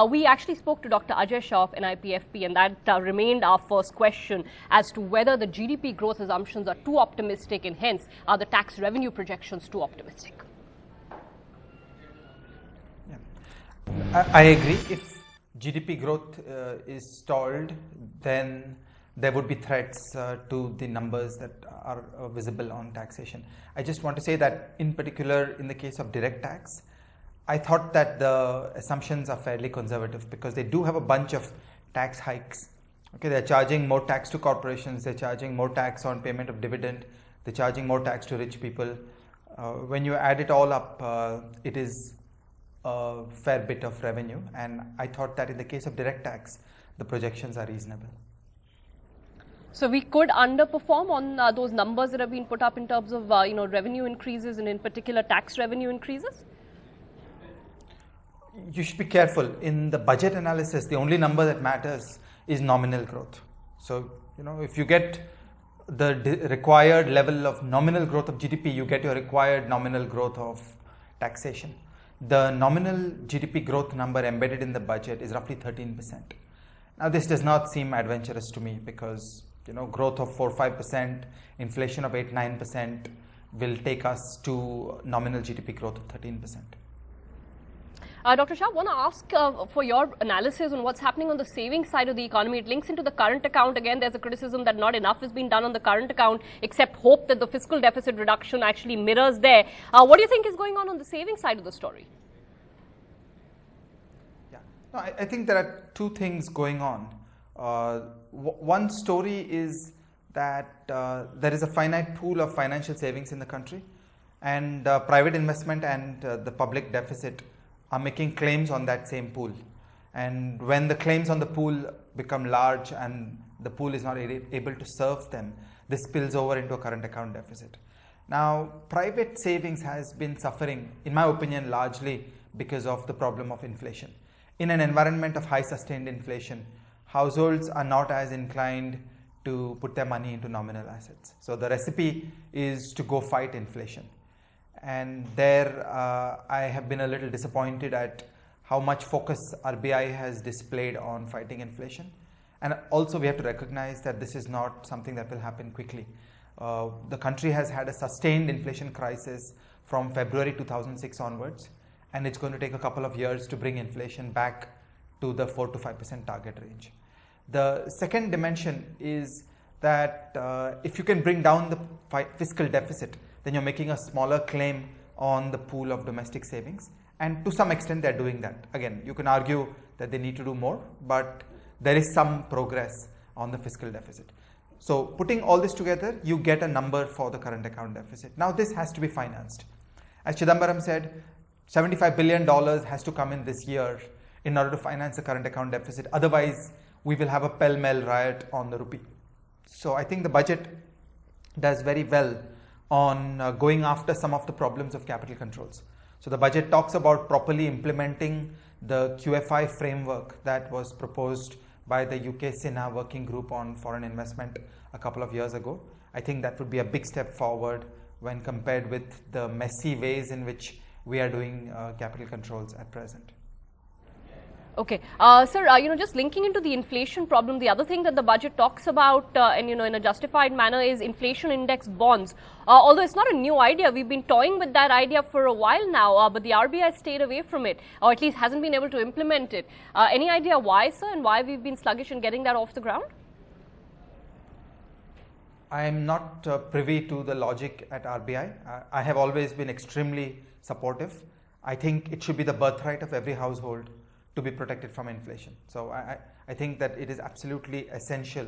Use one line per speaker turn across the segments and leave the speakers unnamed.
We actually spoke to Dr. Ajay Shah of NIPFP, and that remained our first question as to whether the GDP growth assumptions are too optimistic and hence are the tax revenue projections too optimistic.
I agree. If GDP growth is stalled, then there would be threats to the numbers that are visible on taxation. I just want to say that in particular in the case of direct tax, I thought that the assumptions are fairly conservative because they do have a bunch of tax hikes. Okay, they're charging more tax to corporations, they're charging more tax on payment of dividend, they're charging more tax to rich people. When you add it all up, it is a fair bit of revenue, and I thought that in the case of direct tax, the projections are reasonable.
So we could underperform on those numbers that have been put up in terms of revenue increases and in particular tax revenue increases?
You should be careful. In the budget analysis, the only number that matters is nominal growth. So, if you get the required level of nominal growth of GDP, you get your required nominal growth of taxation. The nominal GDP growth number embedded in the budget is roughly 13%. Now, this does not seem adventurous to me because growth of 4-5%, inflation of 8-9% will take us to nominal GDP growth of 13%.
Dr. Shah, I want to ask for your analysis on what's happening on the savings side of the economy. It links into the current account. Again, there's a criticism that not enough has been done on the current account, except hope that the fiscal deficit reduction actually mirrors there. What do you think is going on the savings side of the story?
Yeah, no, I think there are two things going on. One story is that there is a finite pool of financial savings in the country, and private investment and the public deficit are making claims on that same pool. And when the claims on the pool become large and the pool is not able to serve them, this spills over into a current account deficit. Now, private savings has been suffering, in my opinion, largely because of the problem of inflation. In an environment of high sustained inflation, households are not as inclined to put their money into nominal assets. So the recipe is to go fight inflation. And there I have been a little disappointed at how much focus RBI has displayed on fighting inflation. And also we have to recognize that this is not something that will happen quickly. The country has had a sustained inflation crisis from February 2006 onwards, and it's going to take a couple of years to bring inflation back to the 4 to 5% target range. The second dimension is that if you can bring down the fiscal deficit, then you're making a smaller claim on the pool of domestic savings, and to some extent they're doing that. Again, you can argue that they need to do more, but there is some progress on the fiscal deficit. So putting all this together, you get a number for the current account deficit. Now this has to be financed. As Chidambaram said, $75 billion has to come in this year in order to finance the current account deficit. Otherwise, we will have a pell-mell riot on the rupee. So I think the budget does very well on going after some of the problems of capital controls. So the budget talks about properly implementing the QFI framework that was proposed by the UK Sinha working group on foreign investment a couple of years ago. I think that would be a big step forward when compared with the messy ways in which we are doing capital controls at present.
Okay, sir, just linking into the inflation problem, the other thing that the budget talks about and in a justified manner is inflation index bonds. Although it's not a new idea, we've been toying with that idea for a while now, but the RBI stayed away from it, or at least hasn't been able to implement it. Any idea why, sir, and why we've been sluggish in getting that off the ground?
I am not privy to the logic at RBI. I have always been extremely supportive. I think it should be the birthright of every household to be protected from inflation. So I think that it is absolutely essential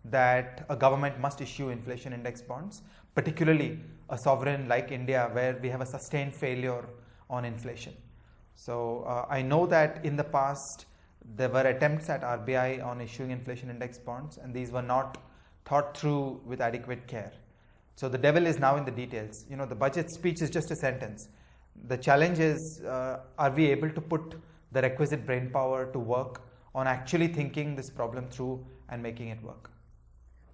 that a government must issue inflation index bonds, particularly a sovereign like India where we have a sustained failure on inflation. So I know that in the past there were attempts at RBI on issuing inflation index bonds, and these were not thought through with adequate care. So the devil is now in the details. The budget speech is just a sentence. The challenge is, are we able to put the requisite brain power to work on actually thinking this problem through and making it work?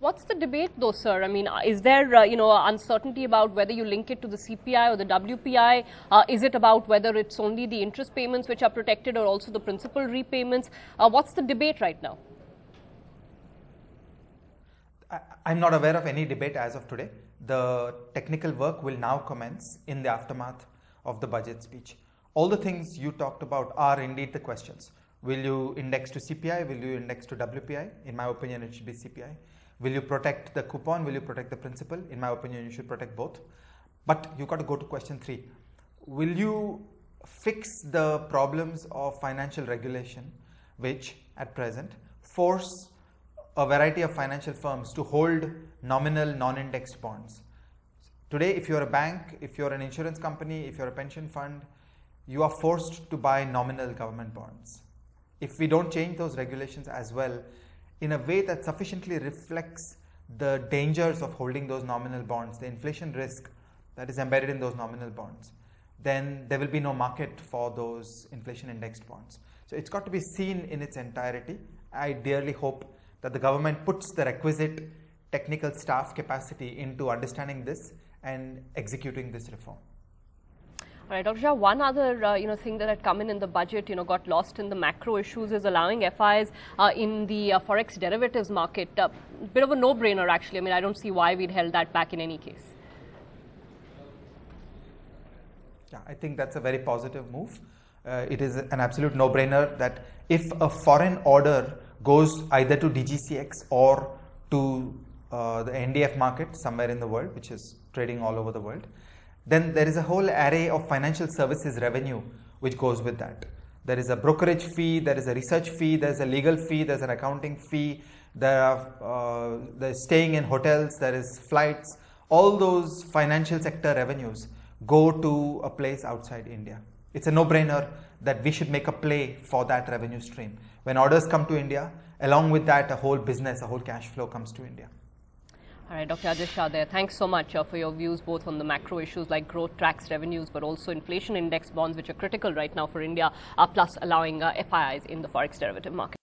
What's the debate though, sir? I mean, is there, uncertainty about whether you link it to the CPI or the WPI? Is it about whether it's only the interest payments which are protected or also the principal repayments? What's the debate right now?
I'm not aware of any debate as of today. The technical work will now commence in the aftermath of the budget speech. All the things you talked about are indeed the questions. Will you index to CPI? Will you index to WPI? In my opinion, it should be CPI. Will you protect the coupon? Will you protect the principal? In my opinion, you should protect both. But you got to go to question 3. Will you fix the problems of financial regulation, which at present force a variety of financial firms to hold nominal non-indexed bonds? Today, if you're a bank, if you're an insurance company, if you're a pension fund, you are forced to buy nominal government bonds. If we don't change those regulations as well, in a way that sufficiently reflects the dangers of holding those nominal bonds, the inflation risk that is embedded in those nominal bonds, then there will be no market for those inflation indexed bonds. So it's got to be seen in its entirety. I dearly hope that the government puts the requisite technical staff capacity into understanding this and executing this reform.
All right, Dr. Shah, one other thing that had come in the budget, got lost in the macro issues is allowing FIs in the forex derivatives market. Bit of a no-brainer, actually. I mean, I don't see why we'd held that back in any case.
Yeah, I think that's a very positive move. It is an absolute no-brainer that if a foreign order goes either to DGCX or to the NDF market somewhere in the world, which is trading all over the world, then there is a whole array of financial services revenue which goes with that. There is a brokerage fee, there is a research fee, there is a legal fee, there is an accounting fee, there's staying in hotels, there is flights. All those financial sector revenues go to a place outside India. It's a no-brainer that we should make a play for that revenue stream. When orders come to India, along with that, a whole business, a whole cash flow comes to India.
All right, Dr. Ajay Shah there. Thanks so much for your views both on the macro issues like growth, tax revenues, but also inflation index bonds, which are critical right now for India, plus allowing FIIs in the forex derivative market.